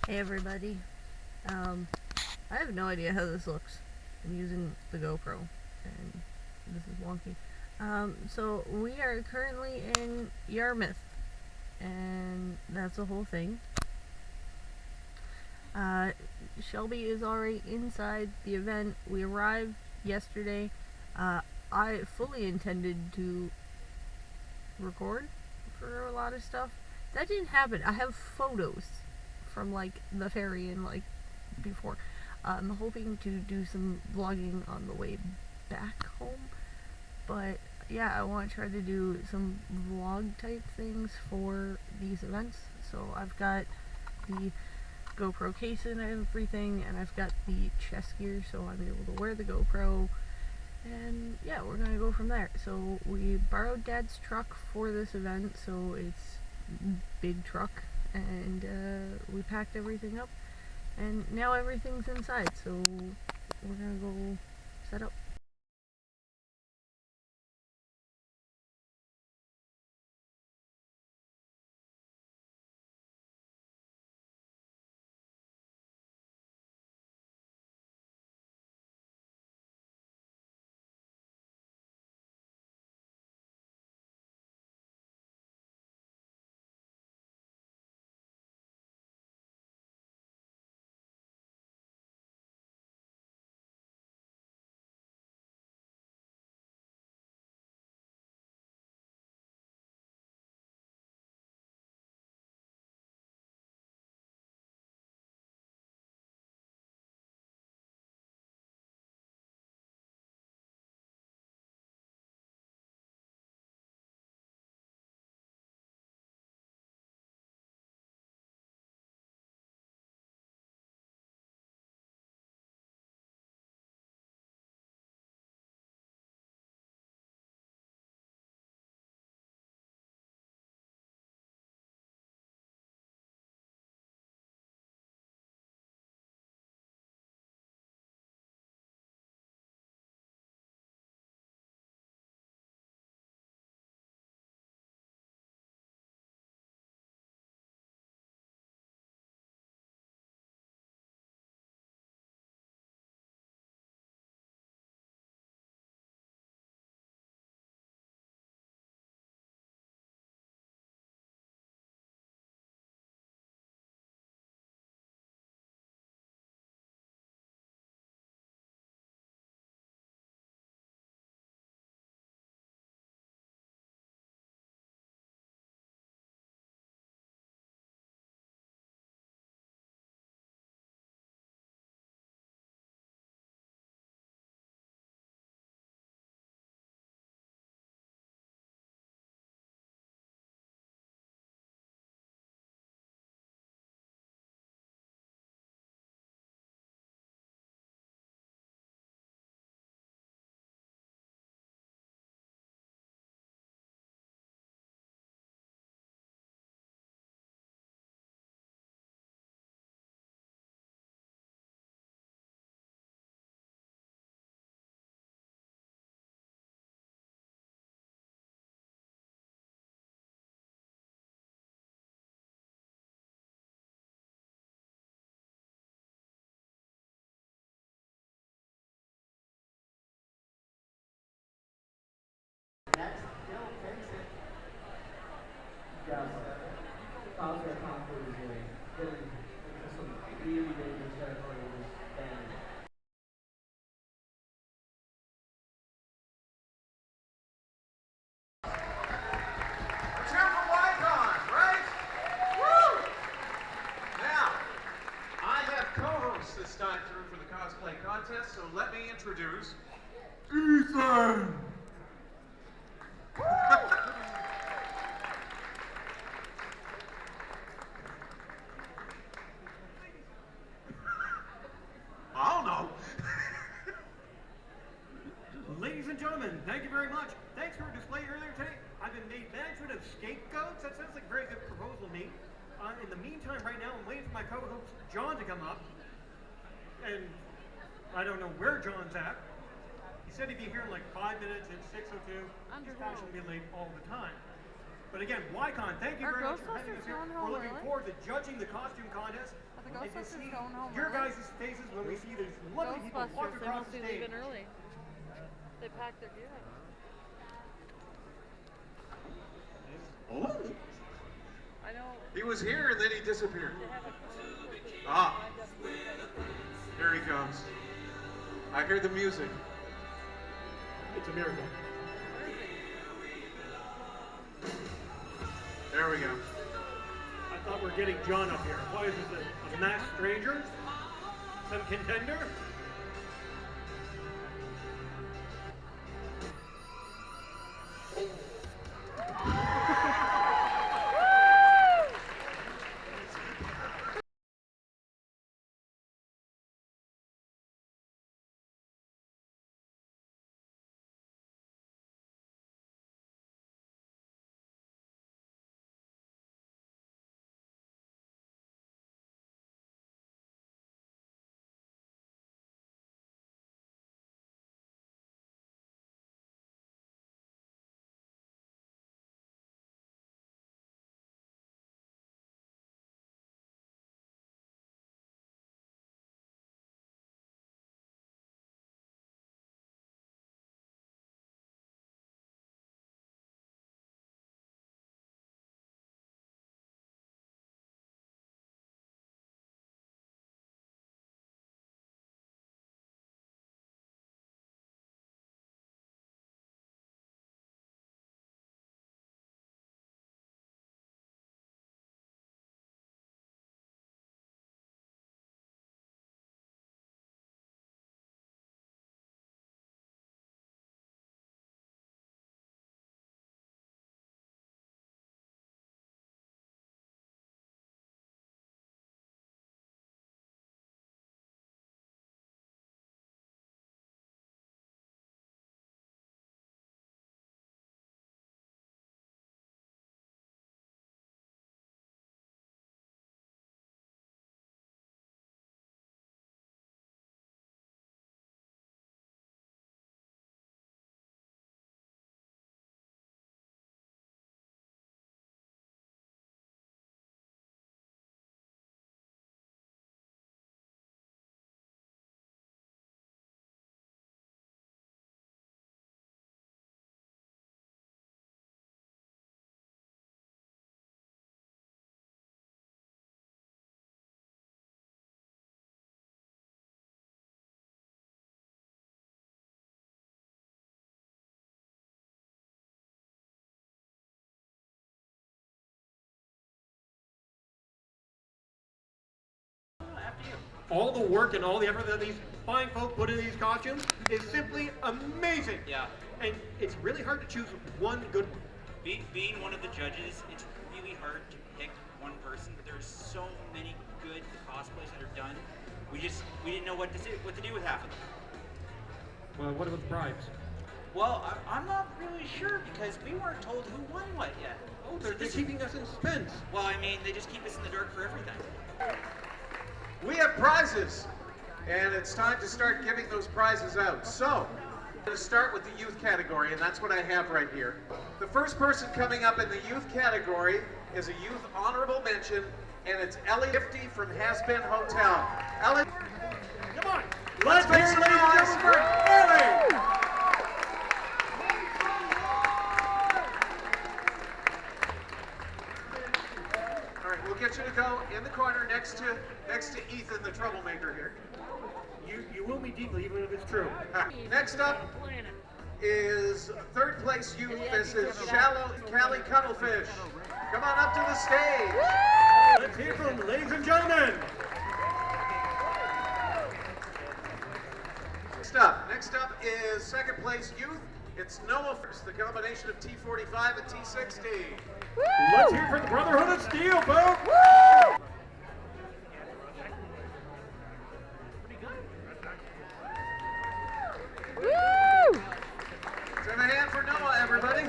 Hey everybody. I have no idea how this looks. I'm using the GoPro and this is wonky. So we are currently in Yarmouth and that's the whole thing. Shelby is already inside the event. We arrived yesterday. I fully intended to record for a lot of stuff. That didn't happen. I have photos from like the ferry and like before. I'm hoping to do some vlogging on the way back home, but yeah, I want to try to do some vlog type things for these events. So I've got the GoPro case and everything, and I've got the chest gear so I'm able to wear the GoPro, and yeah, we're gonna go from there. So we borrowed Dad's truck for this event, so it's big truck, and we packed everything up, and now everything's inside, so we're gonna go set up. Let's hear from YCon, right? Woo! Now, I have co-hosts this time through for the cosplay contest, so let me introduce Ethan! I don't know. Ladies and gentlemen, thank you very much. Thanks for a display earlier today. I've been made management of scapegoats. That sounds like a very good proposal to me. In the meantime, right now, I'm waiting for my co-host, John, to come up. And I don't know where John's at. He said he'd be here in like 5 minutes. It's 6:02. He's passionate to be late all the time. But again, YCon, thank you very much for having us here. We're looking forward to judging the costume contest. The and to Ghostbusters see going home your early. guys' faces when we see these lovely people walk Ghostbusters, they across must the be stage. leaving early. They packed their gear. Oh, I know. he was here and then he disappeared. They have a Ah, here he comes. I hear the music. It's a miracle. There we go. I thought we were getting John up here. Why is this a masked stranger? Some contender? All the work and all the effort that these fine folk put into these costumes is simply amazing. Yeah. And it's really hard to choose one good one. Being one of the judges, it's really hard to pick one person, but there's so many good cosplays that are done. We didn't know what to do with half of them. Well, what about the bribes? Well, I'm not really sure because we weren't told who won what yet. Oh, they're this keeping us in suspense. Well, I mean, they just keep us in the dark for everything. We have prizes, and it's time to start giving those prizes out. So, I'm going to start with the youth category, and that's what I have right here. The first person coming up in the youth category is a youth honorable mention, and it's Ellie 50 from Has Been Hotel. Ellie, Come on. let's make some noise for Ellie! All right, we'll get you to go in the corner next to Ethan, the troublemaker here. You will be deeply, even if it's true. Next up is third place youth. This is Shallow Callie Cuttlefish. Come on up to the stage. Let's hear from ladies and gentlemen. Next up is second place youth. It's Noah first, the combination of T45 and T60. Let's hear from the Brotherhood of Steel, folks. Let's have a hand for Noah, everybody.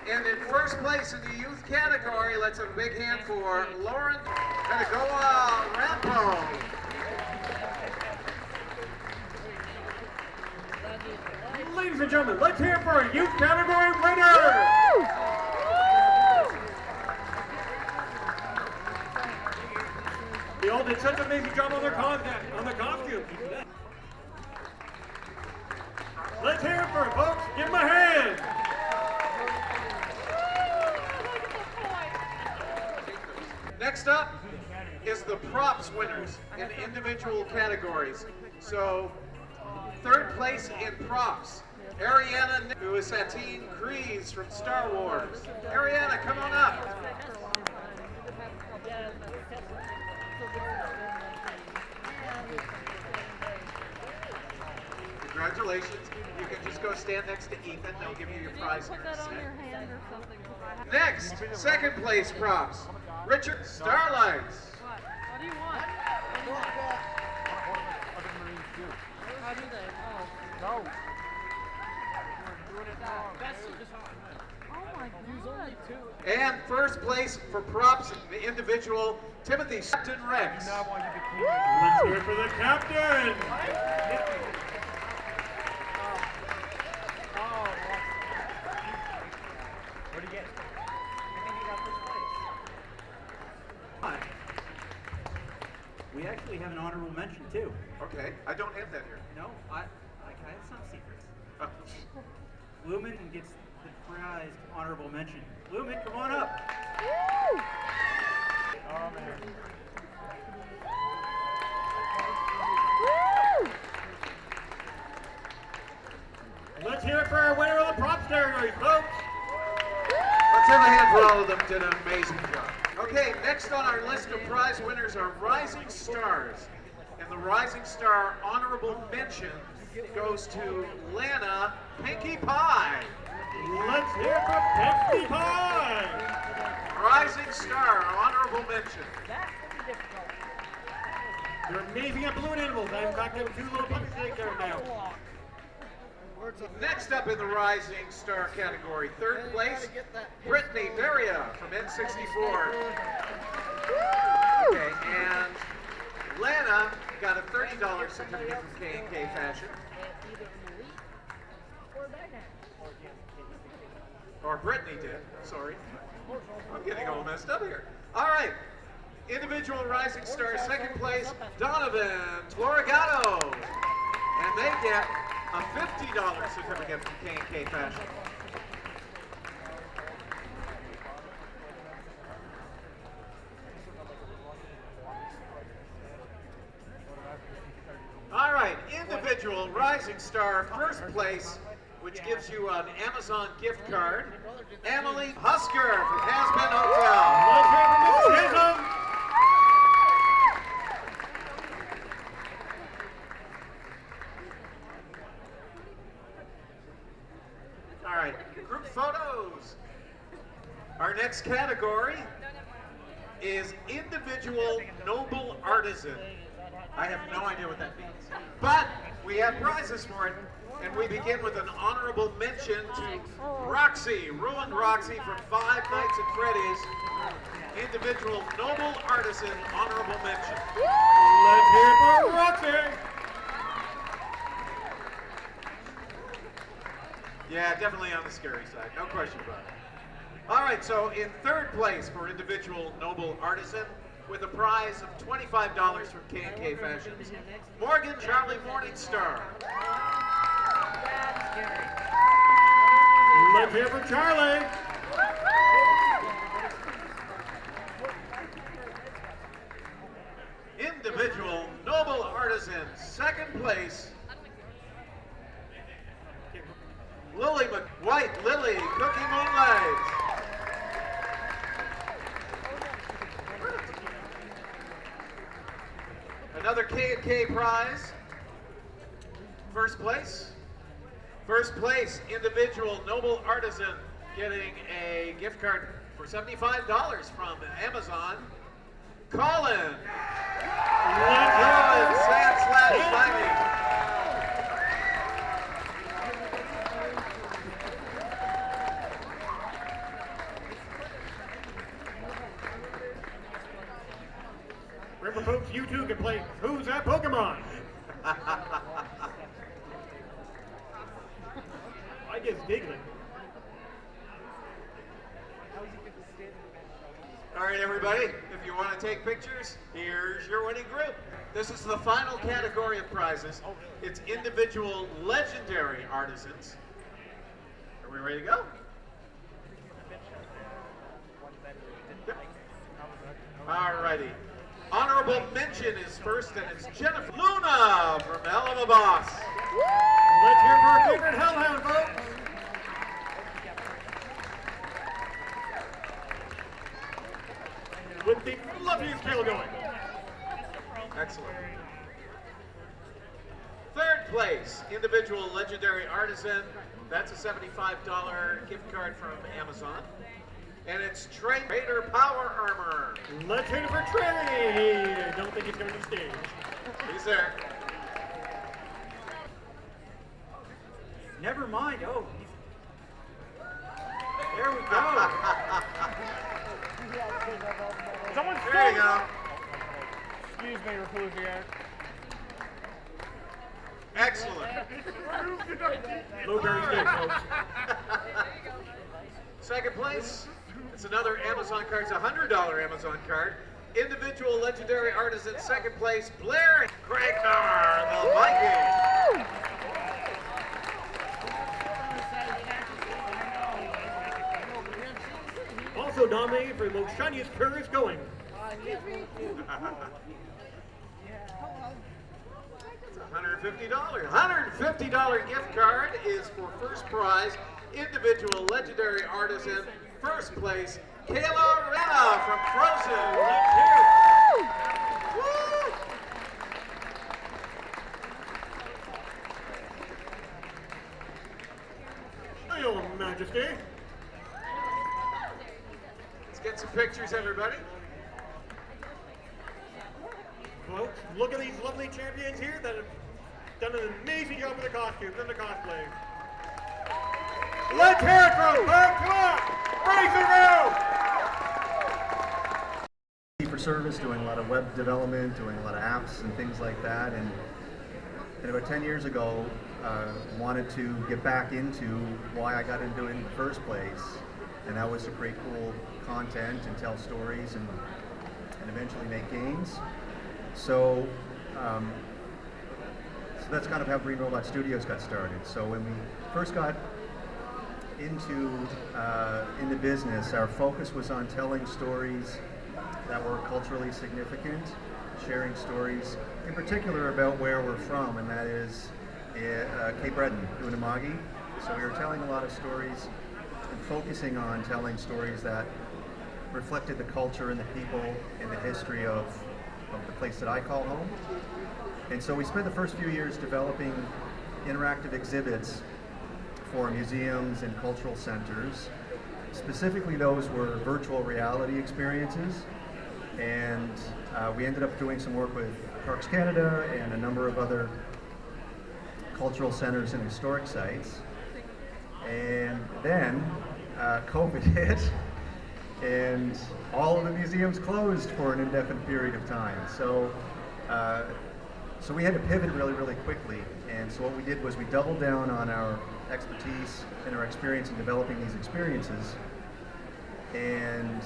And in first place in the youth category, let's have a big hand for Lauren Panagoa Rampo. Ladies and gentlemen, let's hear for a youth category winner. all did such an amazing job on their costumes. Let's hear it for it, folks. Give them a hand. Next up is the props winners in individual categories. So, third place in props, Ariana, who is Satine Kryze from Star Wars. Ariana, come on up. Congratulations. You can just go stand next to Ethan. They'll give you your prize here in a second. Next, second place props, Richard Starlights. What do you want? How do they? Oh. No. We're doing it wrong. Oh my god. And first place for props, the individual, Timothy Captain Rex. Let's hear it for the captain. What do you get? I think you got first place. We actually have an honorable mention too. Okay, I don't have that here. No, I have some secrets. Oh. Lumen gets the prized honorable mention. Lumen, come on up. Oh man. Let's hear it for our winner of the props category, folks. Let's have a hand for all of them. Did an amazing job. Okay, next on our list of prize winners are Rising Stars. And the Rising Star honorable mention goes to Lana Pinkie Pie. Let's hear it for Pinkie Pie. Rising Star honorable mention. They're amazing at balloon animals. In fact, I have two little puppies sitting there now. Next up in the Rising Star category, third place, Brittany Beria from N64. Okay, and Lana got a $30 certificate from K&K Fashion. Or Brittany did, sorry. I'm getting all messed up here. All right, individual Rising Star, second place, Donovan Florigato. And they get a $50 certificate from K&K Fashion. All right, individual Rising Star, first place, which gives you an Amazon gift card, Emily Husker from Has-Been Hotel. Let's hear it for Mrs. Chisholm. All right, group photos. Our next category is individual noble artisan. I have no idea what that means, but we have prizes for it, and we begin with an honorable mention to Roxy, Ruined Roxy from Five Nights at Freddy's. Individual noble artisan honorable mention. Let's hear it for Roxy. Yeah, definitely on the scary side, no question about it. All right, so in third place for individual noble artisan with a prize of $25 from K&K Fashions, Morgan Charlie Morningstar. Let's hear it for Charlie. Individual noble artisan, second place, Lily White Lily Cookie Moonlight. Another K&K prize. First place, individual noble artisan getting a gift card for $75 from Amazon. Colin. Colin /Slimy. Remember, folks, you too can play Who's That Pokemon? I guess giggling. All right, everybody, if you want to take pictures, here's your winning group. This is the final category of prizes. It's individual legendary artisans. Are we ready to go? Yep. All righty. Honorable mention is first, and it's Jennifer Luna from Hell of a Boss. Let's hear for our favorite hellhound, folks. With the loveliest tail going. Excellent. Third place, individual legendary artisan. That's a $75 gift card from Amazon. And it's Trader Power Armor. Let's hear it for Trey. Don't think he's going to stage. He's there. Never mind. Oh, there we go. Someone's There you go. Excuse me, Reclusier. Excellent. Blueberry steak, folks. Second place, it's another Amazon card. It's a $100 Amazon card. Individual legendary artisan, second place, Blair Craignar, the Viking. Also nominated for the most shiniest curves going. It's $150. $150 gift card is for first prize, individual legendary artisan, first place, Kayla Rena from Frozen. Let's hear it. Woo! Your Majesty. Let's get some pictures, everybody. Folks, look at these lovely champions here that have done an amazing job with the costumes and the cosplay. Let's hear it from Bert. Come on! Raise the room! For service, doing a lot of web development, doing a lot of apps and things like that. And about 10 years ago, wanted to get back into why I got into it in the first place. And that was to create cool content and tell stories and eventually make games. So that's kind of how Green Robot Studios got started. So when we first got into business, our focus was on telling stories that were culturally significant, sharing stories in particular about where we're from, and that is Cape Breton, Unamagi. So we were telling a lot of stories and focusing on telling stories that reflected the culture and the people and the history of the place that I call home. And so we spent the first few years developing interactive exhibits for museums and cultural centers. Specifically, those were virtual reality experiences. And we ended up doing some work with Parks Canada and a number of other cultural centers and historic sites. And then COVID hit, and all of the museums closed for an indefinite period of time. So we had to pivot really, really quickly. And so what we did was we doubled down on our expertise and our experience in developing these experiences, and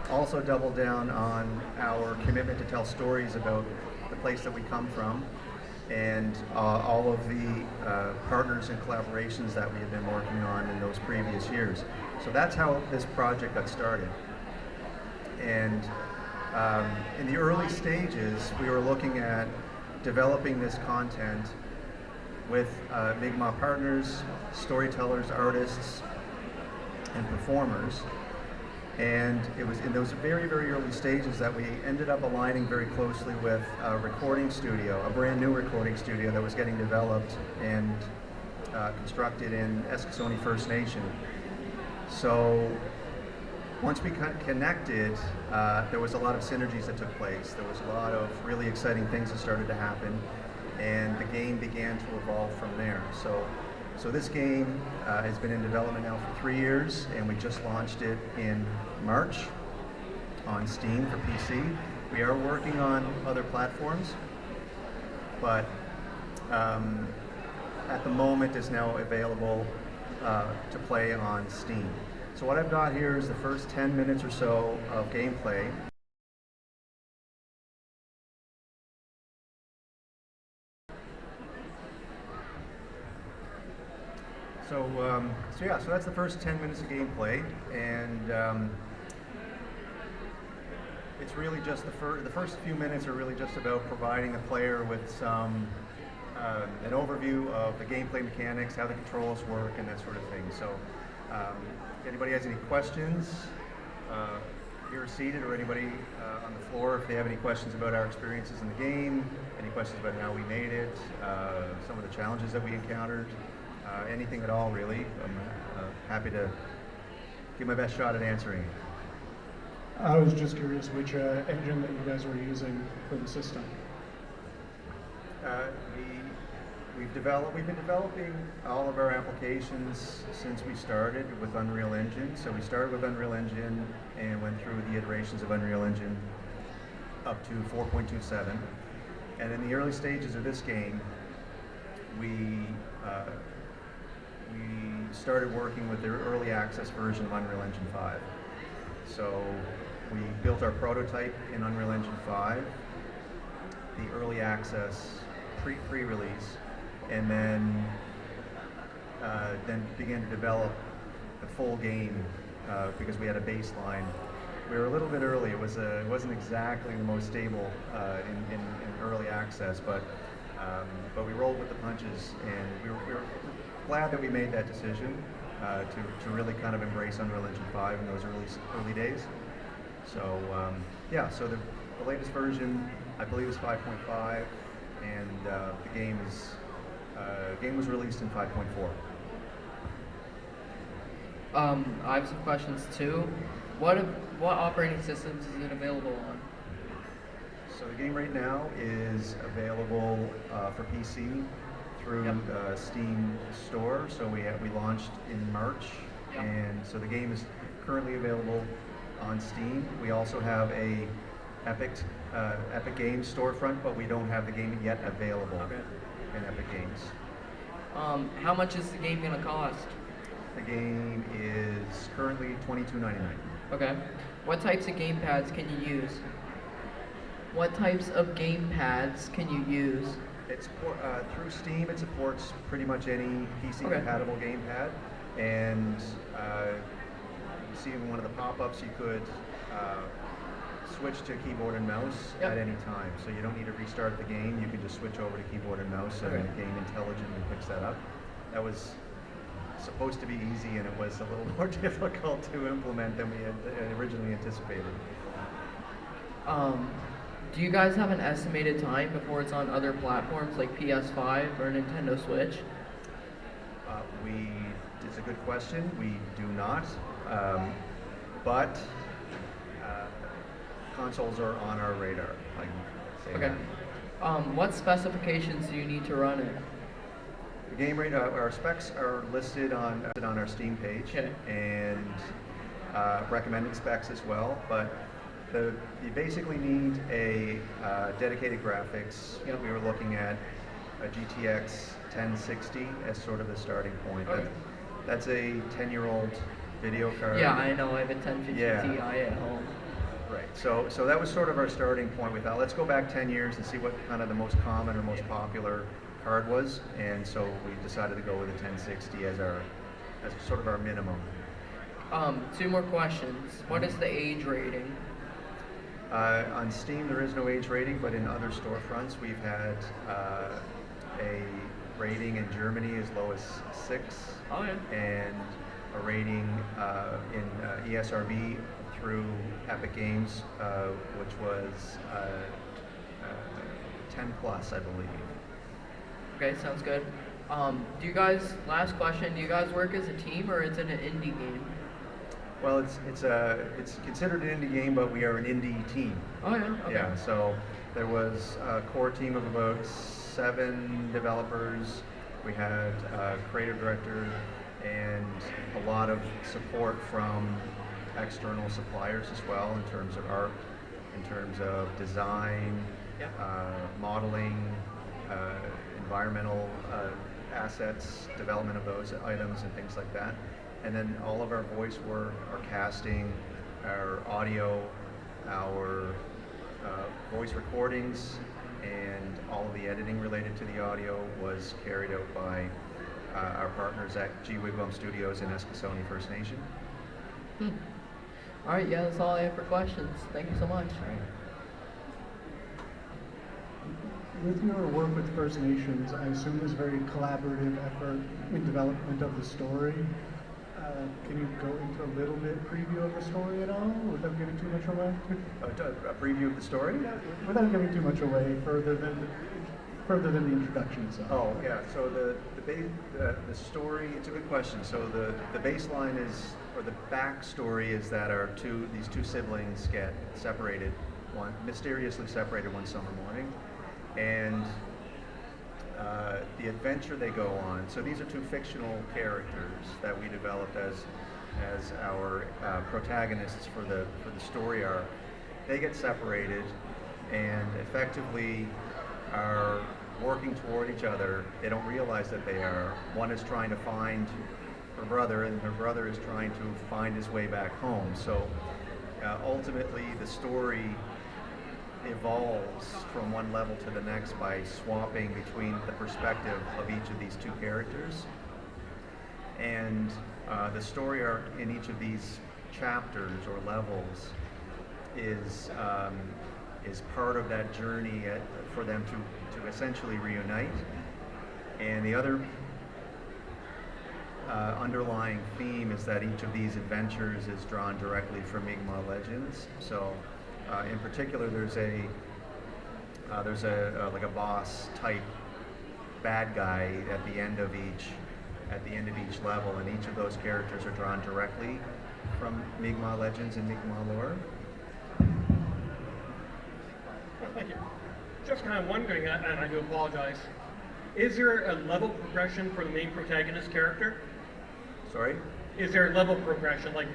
also doubled down on our commitment to tell stories about the place that we come from and all of the partners and collaborations that we had been working on in those previous years. So that's how this project got started. And in the early stages, we were looking at developing this content with Mi'kmaq partners, storytellers, artists, and performers. And it was in those very, very early stages that we ended up aligning very closely with a recording studio, a brand new recording studio that was getting developed and constructed in Eskasoni First Nation. So once we connected, there was a lot of synergies that took place. There was a lot of really exciting things that started to happen, and the game began to evolve from there. So this game has been in development now for 3 years, and we just launched it in March on Steam for PC. We are working on other platforms, but at the moment it's now available to play on Steam. So what I've got here is the first 10 minutes or so of gameplay. So that's the first 10 minutes of gameplay, and it's really just the first few minutes are really just about providing the player with some an overview of the gameplay mechanics, how the controls work, and that sort of thing. So, if anybody has any questions, here seated, or anybody on the floor, if they have any questions about our experiences in the game, any questions about how we made it, some of the challenges that we encountered. Anything at all, really. I'm happy to give my best shot at answering. I was just curious which engine that you guys were using for the system. We've been developing all of our applications since we started with Unreal Engine. So we started with Unreal Engine and went through the iterations of Unreal Engine up to 4.27. And in the early stages of this game, we started working with the early access version of Unreal Engine 5. So we built our prototype in Unreal Engine 5, the early access pre-release, and then began to develop the full game because we had a baseline. We were a little bit early. It wasn't exactly the most stable in early access, but we rolled with the punches, and we were glad that we made that decision to really kind of embrace Unreal Engine 5 in those early days. So so the latest version, I believe, is 5.5, and the game was released in 5.4. I have some questions too. What operating systems is it available on? So the game right now is available for PC through the Steam store. So we launched in March, and so the game is currently available on Steam. We also have a Epic Games storefront, but we don't have the game yet available in Epic Games. How much is the game gonna cost? The game is currently $22.99. Okay. What types of game pads can you use? What types of game pads can you use? It's through Steam. It supports pretty much any PC-compatible gamepad, and you see in one of the pop-ups you could switch to keyboard and mouse at any time. So you don't need to restart the game. You can just switch over to keyboard and mouse, and the game intelligently picks that up. That was supposed to be easy, and it was a little more difficult to implement than we had originally anticipated. Do you guys have an estimated time before it's on other platforms like PS5 or Nintendo Switch? It's a good question. We do not, but consoles are on our radar. I can say that. What specifications do you need to run it? The game our specs are listed on our Steam page, and recommended specs as well. But you basically need a dedicated graphics. We were looking at a GTX 1060 as sort of the starting point. That's a 10-year-old video card. Yeah, I know. I have a 1050 Ti at home. Right. So that was sort of our starting point. We thought, let's go back 10 years and see what kind of the most common or most popular card was, and so we decided to go with a 1060 as sort of our minimum. 2 more questions. What is the age rating? On Steam, there is no age rating, but in other storefronts, we've had a rating in Germany as low as 6, and a rating in ESRB through Epic Games, which was 10 plus, I believe. Okay, sounds good. Last question, do you guys work as a team, or is it an indie game? Well, it's considered an indie game, but we are an indie team. Oh yeah. Okay. Yeah. So there was a core team of about 7 developers. We had a creative director and a lot of support from external suppliers as well, in terms of art, in terms of design, modeling, environmental assets, development of those items and things like that. and then all of our voice work, our casting, our audio, our voice recordings, and all of the editing related to the audio was carried out by our partners at G Wigwam Studios in Eskasoni First Nation. All right, yeah, that's all I have for questions. Thank you so much. With your work with First Nations, I assume there's a very collaborative effort in development of the story. Can you go into a little bit preview of the story at all, without giving too much away? A preview of the story? Without giving too much away, further than the introduction itself. Oh yeah. So the story. It's a good question. So the baseline is, or the backstory is that these two siblings get separated, mysteriously separated one summer morning, and the adventure they go on. So these are two fictional characters that we developed as our protagonists for the story arc. They get separated and effectively are working toward each other. They don't realize that they are. One is trying to find her brother, and her brother is trying to find his way back home. So ultimately, the story evolves from one level to the next by swapping between the perspective of each of these two characters. And the story arc in each of these chapters or levels is part of that journey for them to essentially reunite. And the other underlying theme is that each of these adventures is drawn directly from Mi'kmaq legends. So in particular, there's a like a boss type bad guy at the end of each level, and each of those characters are drawn directly from Mi'kmaq legends and Mi'kmaq lore. Well, thank you. Just kind of wondering, and I do apologize, is there a level progression for the main protagonist character? Sorry? Is there a level progression? Like,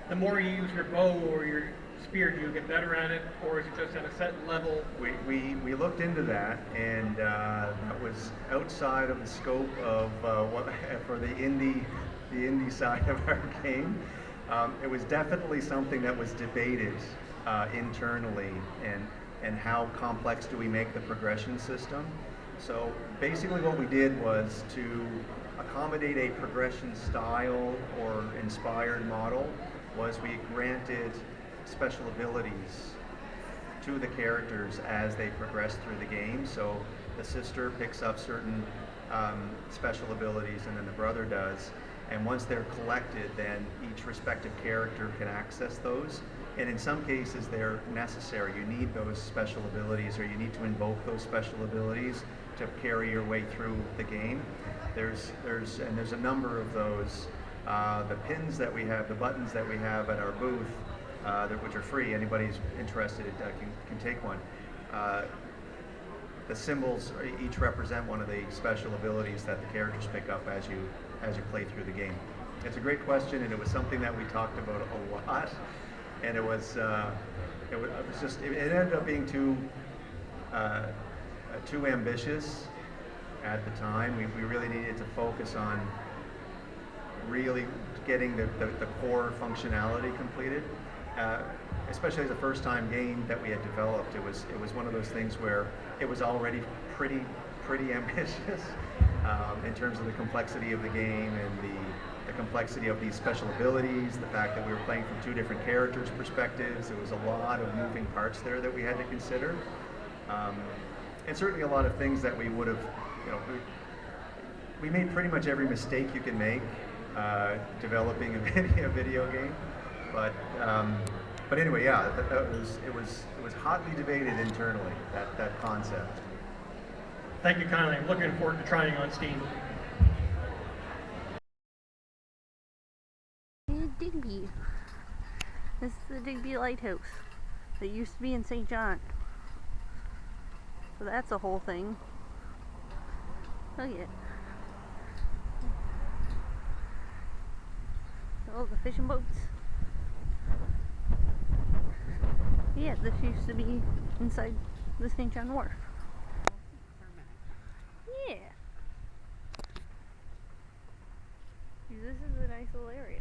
the more you use your bow or your spear, do you get better at it, or is it just at a set level? We looked into that, and that was outside of the scope of what for the indie side of our game. It was definitely something that was debated internally, and how complex do we make the progression system. So basically what we did was to accommodate a progression style or inspired model was we granted special abilities to the characters as they progress through the game. So the sister picks up certain special abilities, and then the brother does. And once they're collected, then each respective character can access those. And in some cases, they're necessary. You need those special abilities, or you need to invoke those special abilities to carry your way through the game. There's a number of those. The pins that we have, the buttons that we have at our booth, which are free. Anybody who's interested can take one. The symbols each represent one of the special abilities that the characters pick up as you play through the game. It's a great question, and it was something that we talked about a lot. And it ended up being too ambitious at the time. We really needed to focus on really getting the core functionality completed. Especially as a first-time game that we had developed, it was one of those things where it was already pretty ambitious in terms of the complexity of the game and the complexity of these special abilities, the fact that we were playing from two different characters' perspectives. There was a lot of moving parts there that we had to consider, and certainly a lot of things that we would have, we made pretty much every mistake you can make developing a video game. But anyway, yeah, it was hotly debated internally, that concept. Thank you kindly. I'm looking forward to trying on Steam. Digby. This is the Digby Lighthouse that used to be in St. John. So that's a whole thing. Oh yeah. Oh, the fishing boats. Yeah, this used to be inside the St. John Wharf. Yeah. See, this is a nice little area.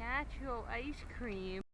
natural ice cream.